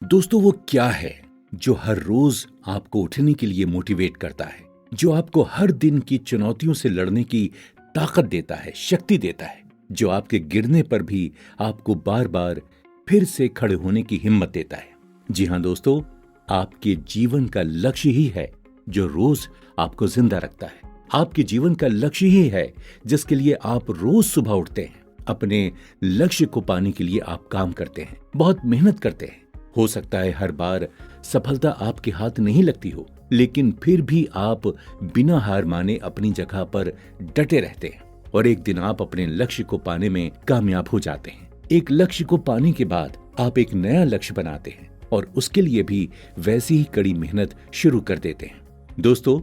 दोस्तों, वो क्या है जो हर रोज आपको उठने के लिए मोटिवेट करता है, जो आपको हर दिन की चुनौतियों से लड़ने की ताकत देता है, शक्ति देता है, जो आपके गिरने पर भी आपको बार बार फिर से खड़े होने की हिम्मत देता है। जी हाँ दोस्तों, आपके जीवन का लक्ष्य ही है जो रोज आपको जिंदा रखता है। आपके जीवन का लक्ष्य ही है जिसके लिए आप रोज सुबह उठते हैं। अपने लक्ष्य को पाने के लिए आप काम करते हैं, बहुत मेहनत करते हैं। हो सकता है हर बार सफलता आपके हाथ नहीं लगती हो, लेकिन फिर भी आप बिना हार माने अपनी जगह पर डटे रहते हैं और एक दिन आप अपने लक्ष्य को पाने में कामयाब हो जाते हैं। एक लक्ष्य को पाने के बाद आप एक नया लक्ष्य बनाते हैं और उसके लिए भी वैसी ही कड़ी मेहनत शुरू कर देते हैं। दोस्तों,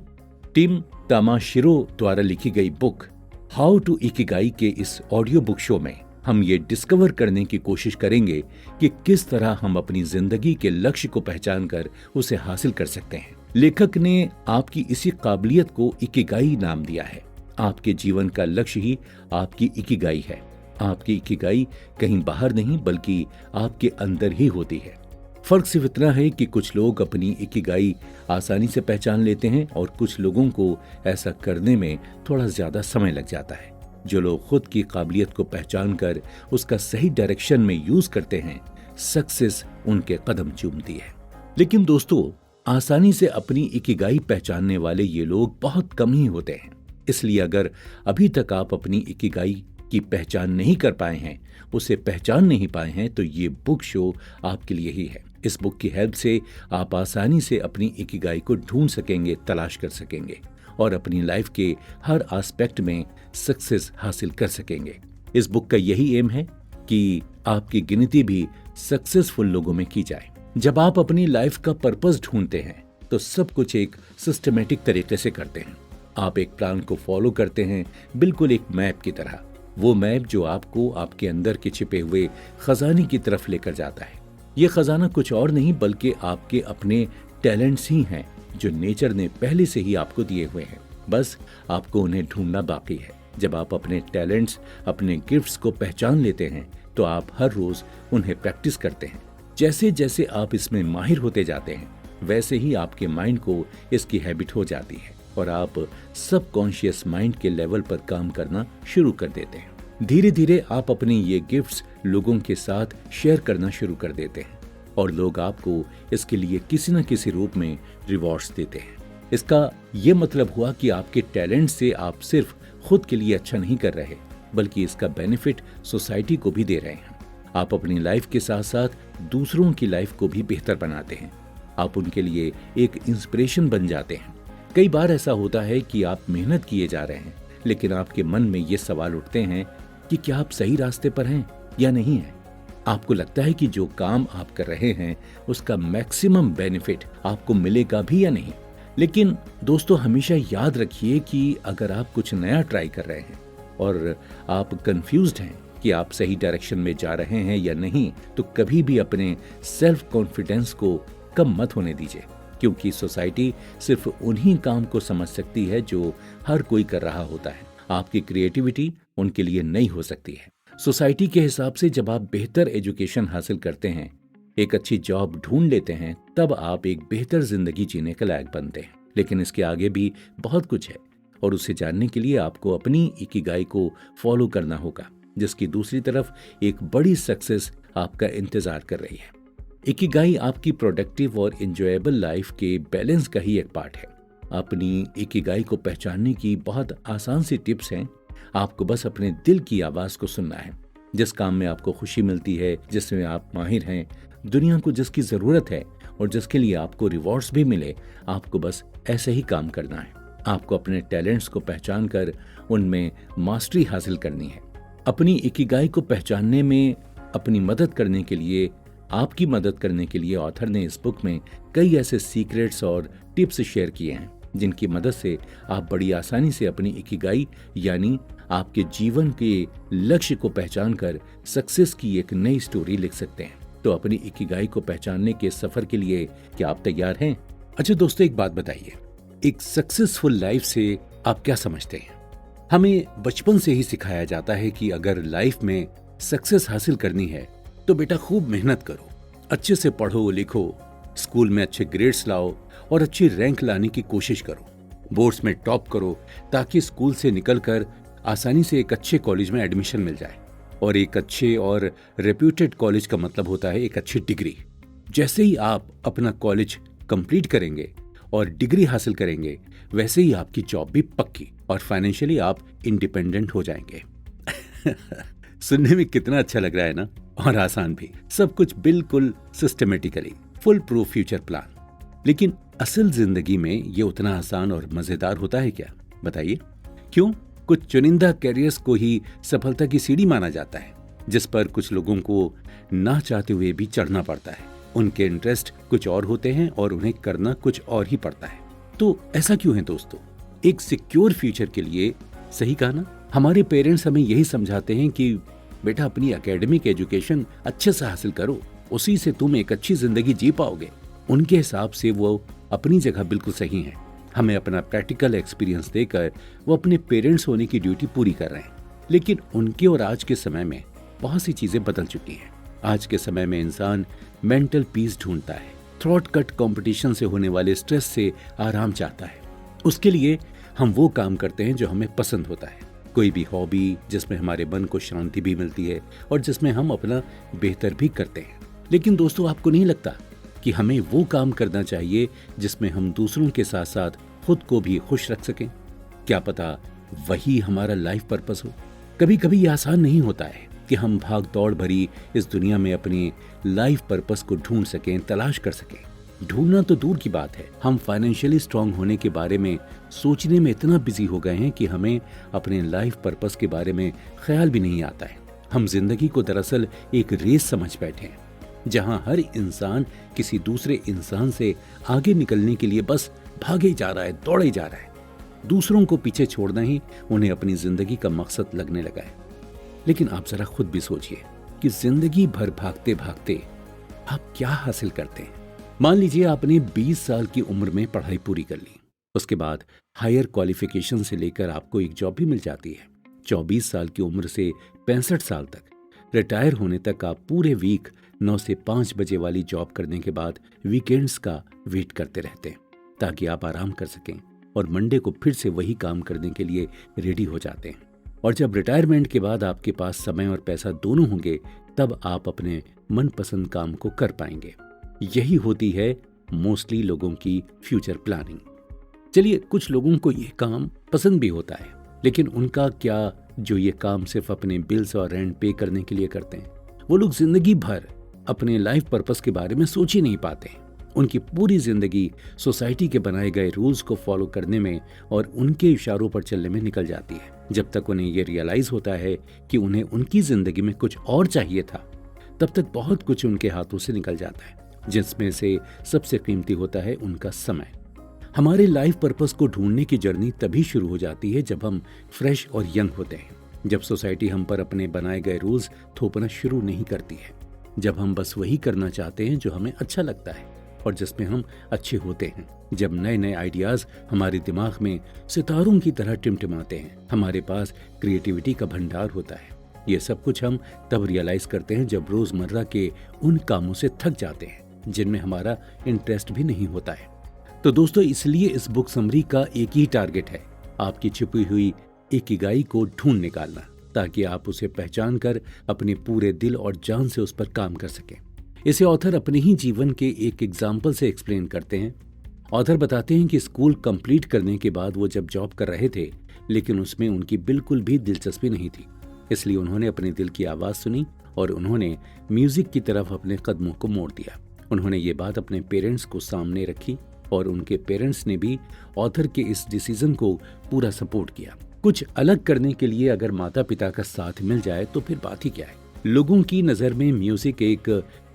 टिम तामाशिरो द्वारा लिखी गई बुक हाउ टू इकिगाई के इस ऑडियो बुक शो में हम ये डिस्कवर करने की कोशिश करेंगे कि किस तरह हम अपनी जिंदगी के लक्ष्य को पहचान कर उसे हासिल कर सकते हैं। लेखक ने आपकी इसी काबिलियत को इकिगाई नाम दिया है। आपके जीवन का लक्ष्य ही आपकी इकिगाई है। आपकी इकिगाई कहीं बाहर नहीं बल्कि आपके अंदर ही होती है। फर्क सिर्फ इतना है कि कुछ लोग अपनी इकिगाई आसानी से पहचान लेते हैं और कुछ लोगों को ऐसा करने में थोड़ा ज्यादा समय लग जाता है। जो लोग खुद की काबिलियत को पहचान कर उसका सही डायरेक्शन में यूज करते हैं, सक्सेस उनके कदम चूमती है। लेकिन दोस्तों, आसानी से अपनी इकिगाई पहचानने वाले ये लोग बहुत कम ही होते हैं। इसलिए अगर अभी तक आप अपनी इकिगाई की पहचान नहीं कर पाए हैं, उसे पहचान नहीं पाए हैं, तो ये बुक शो आपके लिए ही है। इस बुक की हेल्प से आप आसानी से अपनी इकिगाई को ढूंढ सकेंगे, तलाश कर सकेंगे और अपनी लाइफ के हर एस्पेक्ट में सक्सेस हासिल कर सकेंगे। इस बुक का यही एम है कि आपकी गिनती भी सक्सेसफुल लोगों में की जाए। जब आप अपनी लाइफ का पर्पस ढूंढते हैं तो सब कुछ एक सिस्टमेटिक तरीके से करते हैं। आप एक प्लान को फॉलो करते हैं, बिल्कुल एक मैप की तरह। वो मैप जो आपको आपके अंदर के छिपे हुए खजाने की तरफ लेकर जाता है। ये खजाना कुछ और नहीं बल्कि आपके अपने टैलेंट्स ही हैं जो नेचर ने पहले से ही आपको दिए हुए हैं। बस आपको उन्हें ढूंढना बाकी है। जब आप अपने टैलेंट्स, अपने गिफ्ट्स को पहचान लेते हैं तो आप हर रोज उन्हें प्रैक्टिस करते हैं। जैसे जैसे आप इसमें माहिर होते जाते हैं, वैसे ही आपके माइंड को इसकी हैबिट हो जाती है और आप सबकॉन्शियस माइंड के लेवल पर काम करना शुरू कर देते हैं। धीरे धीरे आप अपने ये गिफ्ट्स लोगों के साथ शेयर करना शुरू कर देते हैं और लोग आपको इसके लिए किसी न किसी रूप में रिवॉर्ड्स देते हैं। इसका ये मतलब हुआ कि आपके टैलेंट से आप सिर्फ खुद के लिए अच्छा नहीं कर रहे, बल्कि इसका बेनिफिट सोसाइटी को भी दे रहे हैं। आप अपनी लाइफ के साथ साथ दूसरों की लाइफ को भी बेहतर बनाते हैं। आप उनके लिए एक इंस्पिरेशन बन जाते हैं। कई बार ऐसा होता है कि आप मेहनत किए जा रहे हैं, लेकिन आपके मन में ये सवाल उठते हैं कि क्या आप सही रास्ते पर हैं या नहीं हैं। आपको लगता है कि जो काम आप कर रहे हैं उसका मैक्सिमम बेनिफिट आपको मिलेगा भी या नहीं। लेकिन दोस्तों, हमेशा याद रखिए कि अगर आप कुछ नया ट्राई कर रहे हैं और आप कंफ्यूज्ड हैं कि आप सही डायरेक्शन में जा रहे हैं या नहीं, तो कभी भी अपने सेल्फ कॉन्फिडेंस को कम मत होने दीजिए, क्योंकि सोसाइटी सिर्फ उन्हीं काम को समझ सकती है जो हर कोई कर रहा होता है। आपकी क्रिएटिविटी उनके लिए नहीं हो सकती है। सोसाइटी के हिसाब से जब आप बेहतर एजुकेशन हासिल करते हैं, एक अच्छी जॉब ढूंढ लेते हैं, तब आप एक बेहतर जिंदगी जीने के लायक बनते हैं। लेकिन इसके आगे भी बहुत कुछ है और उसे जानने के लिए आपको अपनी इकिगाई को फॉलो करना होगा, जिसकी दूसरी तरफ एक बड़ी सक्सेस आपका इंतजार कर रही है। इकिगाई आपकी प्रोडक्टिव और एंजॉयबल लाइफ के बैलेंस का ही एक पार्ट है। अपनी इकिगाई को पहचानने की बहुत आसान सी टिप्स हैं। आपको बस अपने दिल की आवाज को सुनना है। जिस काम में आपको खुशी मिलती है, जिसमें आप माहिर हैं, दुनिया को जिसकी जरूरत है और जिसके लिए आपको रिवॉर्ड्स भी मिले, आपको बस ऐसे ही काम करना है। आपको अपने टैलेंट्स को पहचान कर उनमें मास्टरी हासिल करनी है। अपनी इकिगाई को पहचानने में अपनी मदद करने के लिए, आपकी मदद करने के लिए ऑथर ने इस बुक में कई ऐसे सीक्रेट्स और टिप्स शेयर किए हैं जिनकी मदद से आप बड़ी आसानी से अपनी इकिगाई यानी आपके जीवन के लक्ष्य को पहचान कर सक्सेस की एक नई स्टोरी लिख सकते हैं। तो अपनी इकिगाई को पहचानने के सफर के लिए क्या आप तैयार हैं? अच्छा दोस्तों, एक बात बताइए, एक सक्सेसफुल लाइफ से आप क्या समझते हैं? हमें बचपन से ही सिखाया जाता है कि अगर लाइफ में सक्सेस हासिल करनी है तो बेटा खूब मेहनत करो अच्छे से पढ़ो लिखो, स्कूल में अच्छे ग्रेड्स लाओ और अच्छी रैंक लाने की कोशिश करो। बोर्ड्स में टॉप करो ताकि स्कूल से निकलकर आसानी से एक अच्छे कॉलेज में एडमिशन मिल जाए। और एक अच्छे और रेप्यूटेड कॉलेज का मतलब होता है एक अच्छी डिग्री। जैसे ही आप अपना कॉलेज कंप्लीट करेंगे और डिग्री हासिल करेंगे, वैसे ही आपकी जॉब भी पक्की और फाइनेंशियली आप इंडिपेंडेंट हो जाएंगे। सुनने में कितना अच्छा लग रहा है ना, और आसान भी। सब कुछ बिल्कुल systematically, full proof future plan. लेकिन असल जिंदगी में ये उतना आसान और मजेदार होता है क्या? बताइए क्यों? कुछ चुनिंदा कैरियर्स को ही सफलता की सीढ़ी माना जाता है, जिस पर कुछ लोगों को ना चाहते हुए भी चढ़ना पड़ता है। उनके इंटरेस्ट कुछ और होते हैं और उन्हें करना कुछ और ही पड़ता है। तो ऐसा क्यों है दोस्तों? एक सिक्योर फ्यूचर के लिए, सही कहा ना, हमारे पेरेंट्स हमें यही समझाते हैं कि बेटा अपनी एकेडमिक एजुकेशन अच्छे से हासिल करो, उसी से तुम एक अच्छी जिंदगी जी पाओगे। उनके हिसाब से वो अपनी जगह बिल्कुल सही हैं। हमें अपना प्रैक्टिकल एक्सपीरियंस देकर वो अपने पेरेंट्स होने की ड्यूटी पूरी कर रहे हैं। लेकिन उनके और आज के समय में बहुत सी चीजें बदल चुकी हैं। आज के समय में इंसान मेंटल पीस ढूंढता है, थ्रॉट कट कंपटीशन से होने वाले स्ट्रेस से आराम चाहता है। उसके लिए हम वो काम करते हैं जो हमें पसंद होता है, कोई भी हॉबी जिसमें हमारे मन को शांति भी मिलती है और जिसमें हम अपना बेहतर भी करते हैं। लेकिन दोस्तों, आपको नहीं लगता कि हमें वो काम करना चाहिए जिसमें हम दूसरों के साथ साथ खुद को भी खुश रख सकें? क्या पता वही हमारा लाइफ पर्पस हो। कभी कभी ये आसान नहीं होता है कि हम भाग दौड़ भरी इस दुनिया में अपनी लाइफ पर्पस को ढूंढ सकें, तलाश कर सकें। ढूंढना तो दूर की बात है, हम फाइनेंशियली स्ट्रांग होने के बारे में सोचने में इतना बिजी हो गए हैं कि हमें अपने लाइफ पर्पस के बारे में ख्याल भी नहीं आता है। हम जिंदगी को दरअसल एक रेस समझ बैठे हैं, जहां हर इंसान किसी दूसरे इंसान से आगे निकलने के लिए बस भागे जा रहा है, दौड़े जा रहा है। दूसरों को पीछे छोड़ना ही उन्हें अपनी जिंदगी का मकसद लगने लगा है। लेकिन आप जरा खुद भी सोचिए कि जिंदगी भर भागते भागते आप क्या हासिल करते हैं। मान लीजिए आपने 20 साल की उम्र में पढ़ाई पूरी कर ली, उसके बाद हायर क्वालिफिकेशन से लेकर आपको एक जॉब भी मिल जाती है। 24 साल की उम्र से 65 साल तक रिटायर होने तक आप पूरे वीक 9 से 5 बजे वाली जॉब करने के बाद वीकेंड्स का वेट करते रहते हैं ताकि आप आराम कर सकें और मंडे को फिर से वही काम करने के लिए रेडी हो जाते हैं। और जब रिटायरमेंट के बाद आपके पास समय और पैसा दोनों होंगे, तब आप अपने मनपसंद काम को कर पाएंगे। यही होती है मोस्टली लोगों की फ्यूचर प्लानिंग। चलिए, कुछ लोगों को ये काम पसंद भी होता है, लेकिन उनका क्या जो ये काम सिर्फ अपने बिल्स और रेंट पे करने के लिए करते हैं। वो लोग जिंदगी भर अपने लाइफ पर्पस के बारे में सोच ही नहीं पाते। उनकी पूरी जिंदगी सोसाइटी के बनाए गए रूल्स को फॉलो करने में और उनके इशारों पर चलने में निकल जाती है। जब तक उन्हें ये रियलाइज होता है कि उन्हें उनकी जिंदगी में कुछ और चाहिए था, तब तक बहुत कुछ उनके हाथों से निकल जाता है, जिसमें से सबसे कीमती होता है उनका समय। हमारे लाइफ पर्पस को ढूंढने की जर्नी तभी शुरू हो जाती है जब हम फ्रेश और यंग होते हैं, जब सोसाइटी हम पर अपने बनाए गए रूल्स थोपना शुरू नहीं करती है, जब हम बस वही करना चाहते हैं जो हमें अच्छा लगता है और जिसमें हम अच्छे होते हैं, जब नए नए आइडियाज हमारे दिमाग में सितारों की तरह टिमटिमाते हैं, हमारे पास क्रिएटिविटी का भंडार होता है। ये सब कुछ हम तब रियलाइज करते हैं जब रोजमर्रा के उन कामों से थक जाते हैं जिनमें हमारा इंटरेस्ट भी नहीं होता है। तो दोस्तों, इसलिए इस बुक समरी का एक ही टारगेट है, आपकी छिपी हुई इकिगाई को ढूंढ निकालना, ताकि आप उसे पहचान कर अपने पूरे दिल और जान से उस पर काम कर सकें। इसे ऑथर अपने ही जीवन के एक एग्जाम्पल से एक्सप्लेन करते हैं। ऑथर बताते हैं कि स्कूल कंप्लीट करने के बाद वो जब जॉब कर रहे थे, लेकिन उसमें उनकी बिल्कुल भी दिलचस्पी नहीं थी। इसलिए उन्होंने अपने दिल की आवाज सुनी और उन्होंने म्यूजिक की तरफ अपने कदमों को मोड़ दिया। उन्होंने ये बात अपने पेरेंट्स को सामने रखी और उनके पेरेंट्स ने भी ऑथर के इस डिसीजन को पूरा सपोर्ट किया। कुछ अलग करने के लिए अगर माता पिता का साथ मिल जाए तो फिर बात ही क्या है। लोगों की नजर में म्यूजिक एक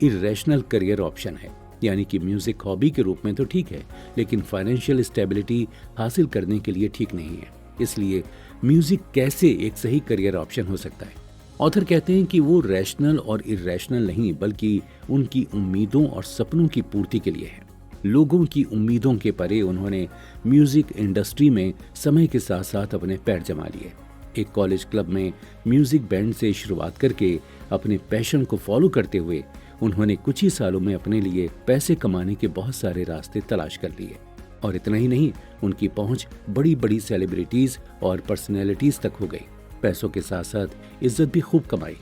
इरेशनल करियर ऑप्शन है, यानी कि म्यूजिक हॉबी के रूप में तो ठीक है, लेकिन फाइनेंशियल स्टेबिलिटी हासिल करने के लिए ठीक नहीं है। इसलिए म्यूजिक कैसे एक सही करियर ऑप्शन हो सकता है? ऑथर कहते हैं कि वो रैशनल और इरेशनल नहीं, बल्कि उनकी उम्मीदों और सपनों की पूर्ति के लिए है। लोगों की उम्मीदों के परे उन्होंने म्यूजिक इंडस्ट्री में समय के साथ साथ अपने पैर जमा लिए। एक कॉलेज क्लब में म्यूजिक बैंड से शुरुआत करके अपने पैशन को फॉलो करते हुए उन्होंने कुछ ही सालों में अपने लिए पैसे कमाने के बहुत सारे रास्ते तलाश कर लिए। और इतना ही नहीं, उनकी पहुंच बड़ी बड़ी सेलिब्रिटीज और पर्सनैलिटीज तक हो गई। पैसों के साथ साथ इज्जत भी खूब कमाई,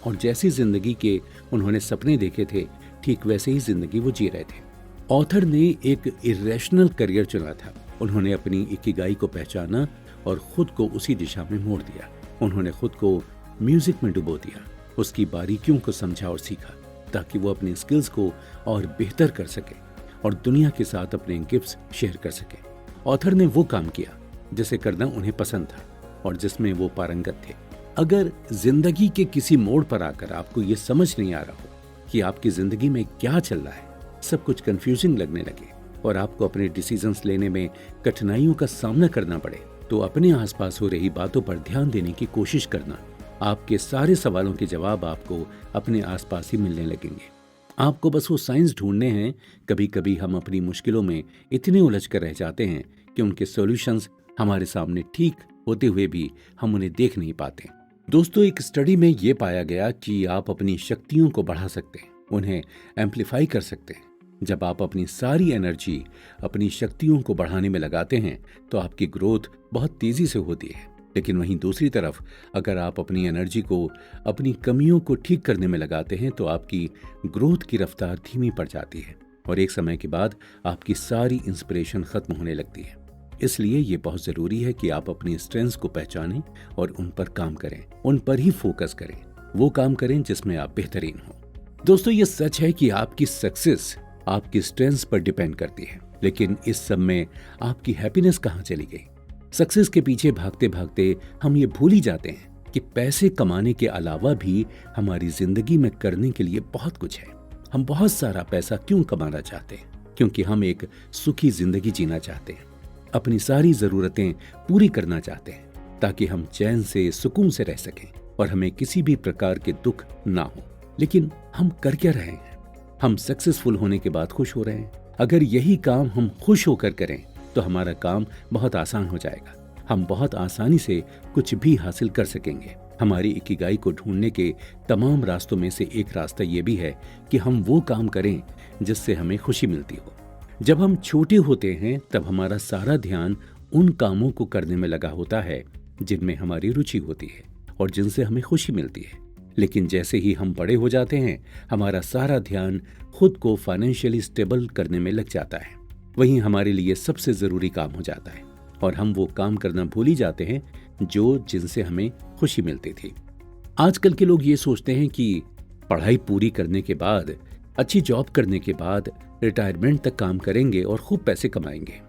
और जैसी जिंदगी के उन्होंने सपने देखे थे, ठीक वैसे ही जिंदगी वो जी रहे थे। ऑथर ने एक इरेशनल करियर चुना था। उन्होंने अपनी इकिगाई को पहचाना और खुद को उसी दिशा में मोड़ दिया। उन्होंने खुद को म्यूजिक में डुबो दिया, उसकी बारीकियों को समझा और सीखा, ताकि वो अपने स्किल्स को और बेहतर कर सके और दुनिया के साथ अपने गिफ्ट्स शेयर कर सके। ऑथर ने वो काम किया जिसे करना उन्हें पसंद था और जिसमें वो पारंगत थे। अगर जिंदगी के किसी मोड़ पर आकर आपको ये समझ नहीं आ रहा हो कि आपकी जिंदगी में क्या चल रहा है, सब कुछ कंफ्यूजिंग लगने लगे और आपको अपने डिसीजंस लेने में कठिनाइयों का सामना करना पड़े, तो अपने आसपास हो रही बातों पर ध्यान देने की कोशिश करना। आपके सारे सवालों के जवाब आपको अपने आसपास ही मिलने लगेंगे। आपको बस वो साइंस ढूंढने हैं। कभी कभी हम अपनी मुश्किलों में इतने उलझ कर रह जाते हैं कि उनके सॉल्यूशंस हमारे सामने ठीक होते हुए भी हम उन्हें देख नहीं पाते। दोस्तों, एक स्टडी में ये पाया गया कि आप अपनी शक्तियों को बढ़ा सकते हैं, उन्हें एम्पलीफाई कर सकते हैं। जब आप अपनी सारी एनर्जी अपनी शक्तियों को बढ़ाने में लगाते हैं तो आपकी ग्रोथ बहुत तेजी से होती है। लेकिन वहीं दूसरी तरफ अगर आप अपनी एनर्जी को अपनी कमियों को ठीक करने में लगाते हैं तो आपकी ग्रोथ की रफ्तार धीमी पड़ जाती है और एक समय के बाद आपकी सारी इंस्पिरेशन खत्म होने लगती है। इसलिए ये बहुत जरूरी है कि आप अपनी स्ट्रेंथ्स को पहचानें और उन पर काम करें, उन पर ही फोकस करें, वो काम करें जिसमें आप बेहतरीन हो। दोस्तों, ये सच है कि आपकी सक्सेस आपकी स्ट्रेंथ्स पर डिपेंड करती है, लेकिन इस सब में आपकी हैप्पीनेस कहाँ चली गई? सक्सेस के पीछे भागते भागते हम ये भूल ही जाते हैं कि पैसे कमाने के अलावा भी हमारी जिंदगी में करने के लिए बहुत कुछ है। हम बहुत सारा पैसा क्यों कमाना चाहते हैं? क्योंकि हम एक सुखी जिंदगी जीना चाहते हैं, अपनी सारी जरूरतें पूरी करना चाहते हैं, ताकि हम चैन से सुकून से रह सकें और हमें किसी भी प्रकार के दुख ना हो। लेकिन हम कर क्या रहे हैं? हम सक्सेसफुल होने के बाद खुश हो रहे हैं। अगर यही काम हम खुश होकर करें तो हमारा काम बहुत आसान हो जाएगा। हम बहुत आसानी से कुछ भी हासिल कर सकेंगे। हमारी इकिगाई को ढूंढने के तमाम रास्तों में से एक रास्ता ये भी है कि हम वो काम करें जिससे हमें खुशी मिलती हो। जब हम छोटे होते हैं तब हमारा सारा ध्यान उन कामों को करने में लगा होता है जिनमें हमारी रुचि होती है और जिनसे हमें खुशी मिलती है। लेकिन जैसे ही हम बड़े हो जाते हैं, हमारा सारा ध्यान खुद को फाइनेंशियली स्टेबल करने में लग जाता है। वहीं हमारे लिए सबसे जरूरी काम हो जाता है और हम वो काम करना भूल ही जाते हैं जिनसे हमें खुशी मिलती थी। आजकल के लोग ये सोचते हैं कि पढ़ाई पूरी करने के बाद, अच्छी जॉब करने के बाद रिटायरमेंट तक काम करेंगे और खूब पैसे कमाएंगे।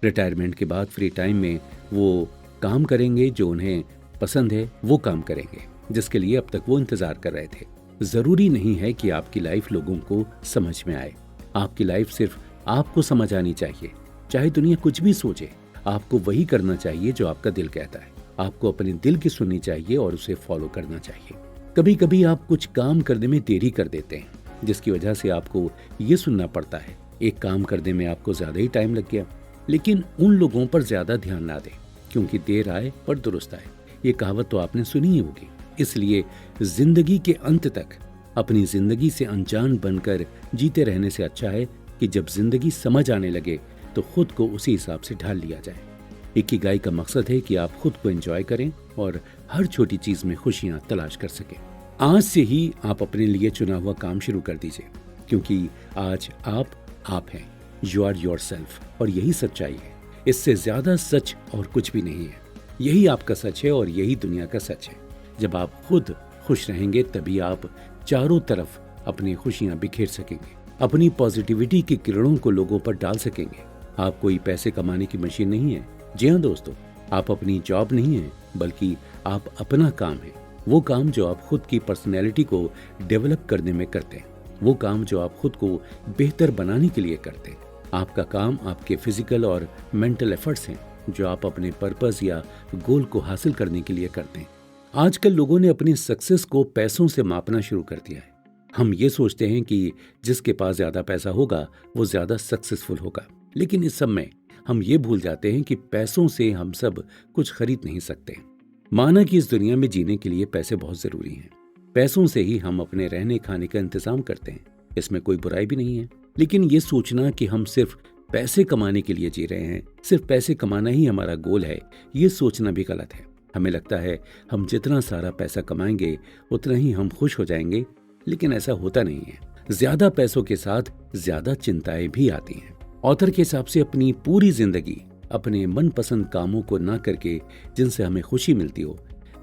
रिटायरमेंट के बाद फ्री टाइम में वो काम करेंगे जो उन्हें पसंद है, वो काम करेंगे जिसके लिए अब तक वो इंतजार कर रहे थे। जरूरी नहीं है कि आपकी लाइफ लोगों को समझ में आए। आपकी लाइफ सिर्फ आपको समझ आनी चाहिए। चाहे दुनिया कुछ भी सोचे, आपको वही करना चाहिए जो आपका दिल कहता है। आपको अपने दिल की सुननी चाहिए और उसे फॉलो करना चाहिए। कभी कभी आप कुछ काम करने में देरी कर देते हैं, जिसकी वजह से आपको ये सुनना पड़ता है, एक काम करने में आपको ज्यादा ही टाइम लग गया। लेकिन उन लोगों पर ज्यादा ध्यान ना दें, क्योंकि देर आए पर दुरुस्त आए। ये कहावत तो आपने सुनी ही होगी। इसलिए जिंदगी के अंत तक अपनी जिंदगी से अनजान बनकर जीते रहने से अच्छा है कि जब जिंदगी समझ आने लगे तो खुद को उसी हिसाब से ढाल लिया जाए। इकिगाई का मकसद है कि आप खुद को एंजॉय करें और हर छोटी चीज में खुशियां तलाश कर सकें। आज से ही आप अपने लिए चुना हुआ काम शुरू कर दीजिए, क्योंकि आज आप हैं। यू आर योरसेल्फ, और यही सच्चाई है। इससे ज्यादा सच और कुछ भी नहीं है। यही आपका सच है और यही दुनिया का सच है। जब आप खुद खुश रहेंगे तभी आप चारों तरफ अपनी खुशियां बिखेर सकेंगे, अपनी पॉजिटिविटी की किरणों को लोगों पर डाल सकेंगे। आप कोई पैसे कमाने की मशीन नहीं है। जी हाँ दोस्तों, आप अपनी जॉब नहीं है, बल्कि आप अपना काम है। वो काम जो आप खुद की पर्सनैलिटी को डेवलप करने में करते हैं, वो काम जो आप खुद को बेहतर बनाने के लिए करते हैं। आपका काम आपके फिजिकल और मेंटल एफर्ट्स हैं जो आप अपने पर्पस या गोल को हासिल करने के लिए करते हैं। आजकल लोगों ने अपनी सक्सेस को पैसों से मापना शुरू कर दिया है। हम ये सोचते हैं कि जिसके पास ज्यादा पैसा होगा वो ज्यादा सक्सेसफुल होगा, लेकिन इस सब में हम ये भूल जाते हैं कि पैसों से हम सब कुछ खरीद नहीं सकते। माना कि इस दुनिया में जीने के लिए पैसे बहुत जरूरी हैं, पैसों से ही हम अपने रहने खाने का इंतजाम करते हैं, इसमें कोई बुराई भी नहीं है। लेकिन ये सोचना कि हम सिर्फ पैसे कमाने के लिए जी रहे हैं, सिर्फ पैसे कमाना ही हमारा गोल है, ये सोचना भी गलत है। हमें लगता है हम जितना सारा पैसा कमाएंगे उतना ही हम खुश हो जाएंगे, लेकिन ऐसा होता नहीं है। ज्यादा पैसों के साथ ज्यादा चिंताएं भी आती हैं। ऑथर के हिसाब से अपनी पूरी जिंदगी अपने मनपसंद कामों को ना करके जिनसे हमें खुशी मिलती हो,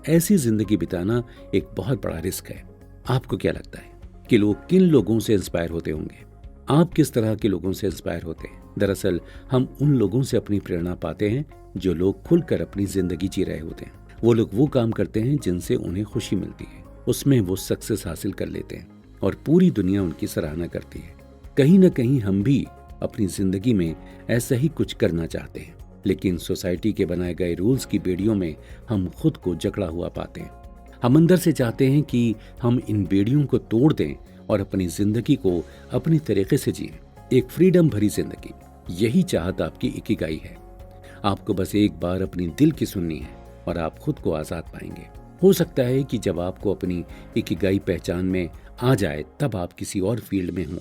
ऐसी जिंदगी बिताना एक बहुत बड़ा रिस्क है। आपको क्या लगता है कि लोग किन लोगों से इंस्पायर होते होंगे? आप किस तरह के लोगों से इंस्पायर होते हैं? दरअसल हम उन लोगों से अपनी प्रेरणा पाते हैं जो लोग खुलकर अपनी जिंदगी जी रहे होते हैं। वो लोग वो काम करते हैं जिनसे उन्हें खुशी मिलती है, उसमें वो सक्सेस हासिल कर लेते हैं और पूरी दुनिया उनकी सराहना करती है। कहीं ना कहीं हम भी अपनी जिंदगी में ऐसा ही कुछ करना चाहते हैं, लेकिन सोसाइटी के बनाए गए रूल्स की बेड़ियों में हम खुद को जकड़ा हुआ पाते हैं। हम अंदर से चाहते हैं कि हम इन बेड़ियों को तोड़ दें और अपनी जिंदगी को अपनी तरीके से जिएं, एक फ्रीडम भरी जिंदगी। यही चाहत आपकी इकिगाई है। आपको बस एक बार अपनी दिल की सुननी है और आप खुद को आजाद पाएंगे। हो सकता है कि जब आपको अपनी इकिगाई पहचान में आ जाए तब आप किसी और फील्ड में हों,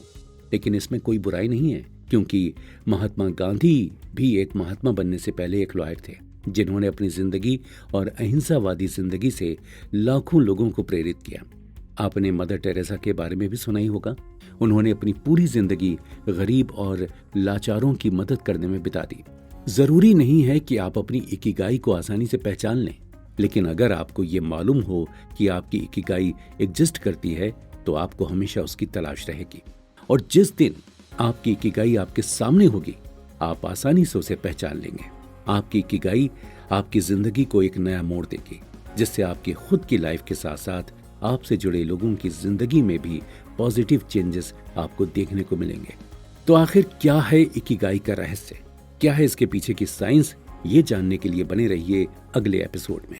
लेकिन इसमें कोई बुराई नहीं है, क्योंकि महात्मा गांधी भी एक महात्मा बनने से पहले एक लॉयर थे, जिन्होंने अपनी जिंदगी और अहिंसावादी जिंदगी से लाखों लोगों को प्रेरित किया। आपने मदर टेरेसा के बारे में भी सुना ही होगा। उन्होंने अपनी पूरी जिंदगी गरीब और लाचारों की मदद करने में बिता दी। जरूरी नहीं है कि आप अपनी इकिगाई को आसानी से पहचान लें, लेकिन अगर आपको ये मालूम हो कि आपकी इकिगाई एग्जिस्ट करती है तो आपको हमेशा उसकी तलाश रहेगी। और जिस दिन आपकी इकिगाई आपके सामने होगी, आप आसानी से उसे पहचान लेंगे। आपकी इकिगाई आपकी जिंदगी को एक नया मोड़ देगी, जिससे आपकी खुद की लाइफ के साथ साथ आपसे जुड़े लोगों की जिंदगी में भी पॉजिटिव चेंजेस आपको देखने को मिलेंगे। तो आखिर क्या है इकिगाई का रहस्य, क्या है इसके पीछे की साइंस, ये जानने के लिए बने रहिए अगले एपिसोड में।